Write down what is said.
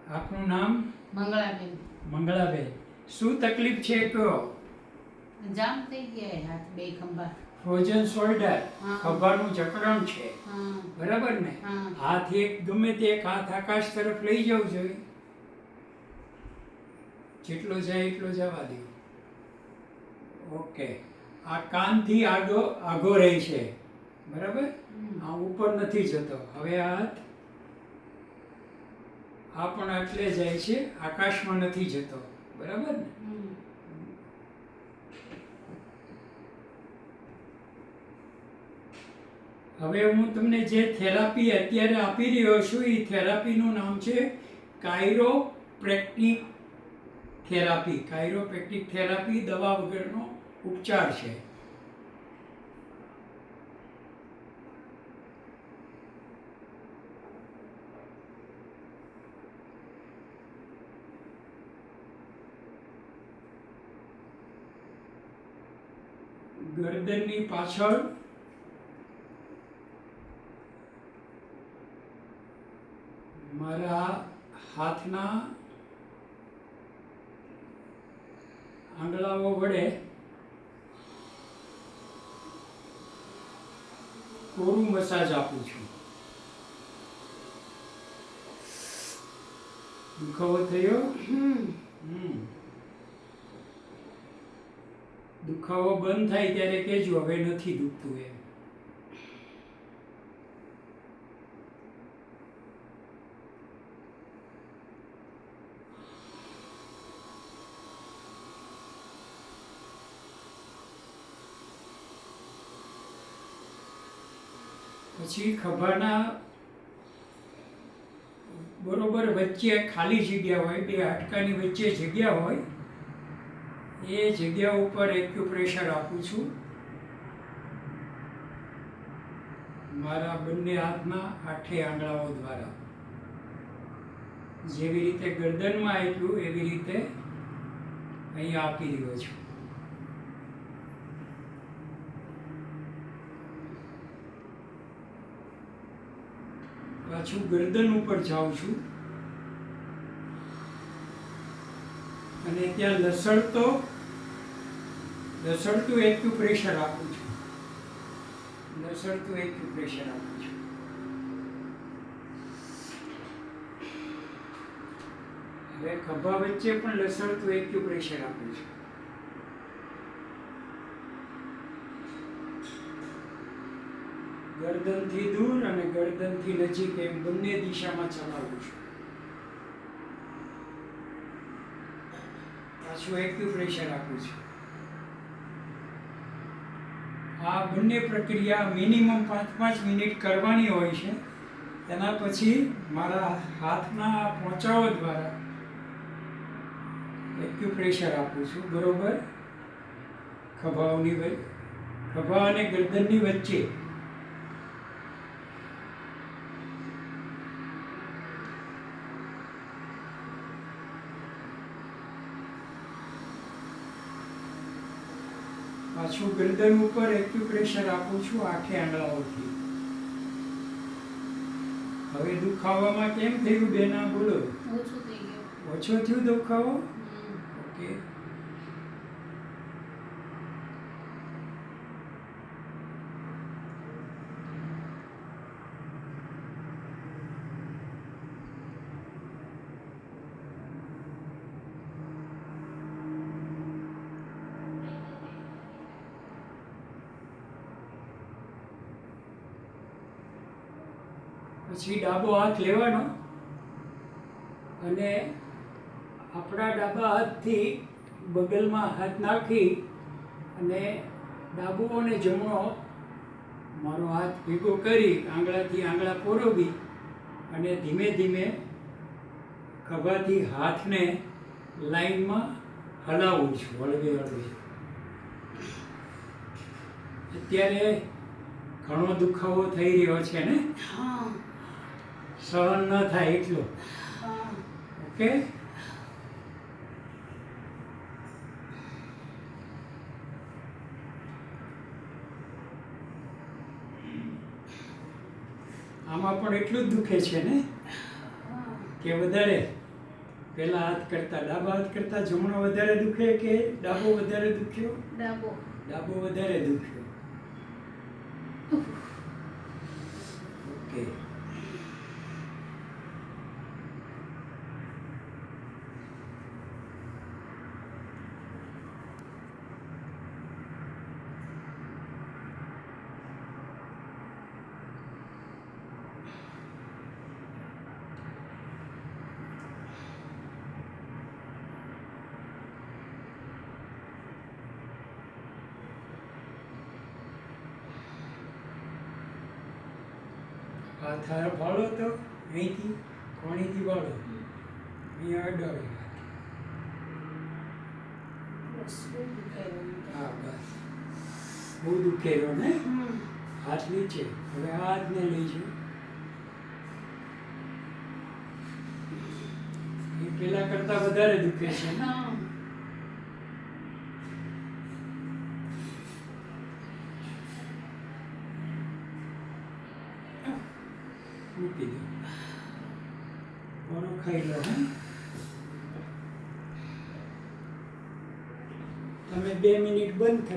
આપનું નામ? મંગળાબેન. મંગળાબેન. શું તકલીફ છે કહો? જામ થઈ ગયા હાથ બે ખંભા. ફ્રોઝન શોલ્ડર, હા. ખભાનું જકડણ છે, હા બરાબર ને? હા. હાથ એક ગમે તે એક હાથ આકાશ તરફ લઈ જવું જોઈએ, જેટલો જાય એટલો જવા દો. ઓકે. આ કાનથી આઘો રહે છે, બરાબર? આ ઉપર નથી જતો. હવે આ હાથ આ પણ આટલે જાય છે, આકાશમાં નથી જતો, બરાબર ને? હવે હું તમને જે થેરાપી અત્યારે આપી રહ્યો છું એ થેરાપીનું નામ છે કાયરોપ્રેક્ટિક થેરાપી. કાયરોપ્રેક્ટિક થેરાપી દવા વગરનો ઉપચાર છે. ગરદનની પાછળ મારા હાથના આંગળાઓ વડે કોરું મસાજ આપું છું. દુખાવો થયો? દુખાવો બંધ થાય ત્યારે કહેજો હવે નથી દુખતું એમ. પછી ખભાના બરોબર વચ્ચે ખાલી જગ્યા હોય, બે હાડકાની વચ્ચે જગ્યા હોય, એ જગ્યા ઉપર એક્યુપ્રેશર આપું છું મારા બંને હાથના આઠે આંગળાઓ દ્વારા. જેવી રીતે ગરદનમાં આપ્યું એવી રીતે અહીંયા આપી રહ્યો છું. પાછું ગરદન ઉપર જાઉં છું અને ત્યાં લસડતું એક્યુપ્રેશર આપું છું. લસડતું એક્યુપ્રેશર આપું છું. હવે ખભા વચ્ચે પણ લસડતું એક્યુપ્રેશર આપું છું. ગરદનથી દૂર અને ગરદનથી નજીક એમ બંને દિશામાં ચલાવું છું. પાછું એક્યુપ્રેશર આપું છું. આ બંને પ્રક્રિયા મિનિમમ 5-5 મિનિટ કરવાની હોય છે. એના પછી મારા હાથના પોંચાઓ દ્વારા એક્યુપ્રેશર આપું છું, બરોબર ખભા અને ગરદનની વચ્ચે. પાછું ગરદન ઉપર એક્યુપ્રેશર આપું છું આઠે આંગળાઓથી. હવે દુખાવામાં કેમ થયું બેના? બોલો. ઓછું થઈ ગયું. ઓછો થયું દુખાવો? ઓકે. પછી ડાબો હાથ લેવાનો અને આપણા ડાબા હાથથી બગલમાં હાથ નાખી અને ડાબો અને જમણો મારો હાથ ભેગો કરી આંગળાથી આંગળા પરોવી અને ધીમે ધીમે ખભાથી હાથને લાઈનમાં હલાવું છું, હળવે હળવે. અત્યારે ઘણો દુખાવો થઈ રહ્યો છે ને? સહન ન થાય એટલો. ઓકે. આમાં પણ એટલું જ દુખે છે ને કે વધારે? પહેલા હાથ કરતા ડાબા હાથ કરતા જમણો વધારે દુખે કે ડાબો વધારે દુખ્યો? ડાબો. ડાબો વધારે દુખ્યો. ઓકે. હાથ હાર વાળો તો અહીંથી કોણીથી વાળો અહીંયા અડાડો. બસ બહુ દુખાય મને. હા બસ બહુ દુખેલો ને હાથ નીચે. હવે આ હાથને લઈ જાઓ. એ પેલા કરતા વધારે દુખે છે ને? હા. મૂકી દો. ઓનો ખાઈ લો. હે તમે 2 મિનિટ બંધ કરી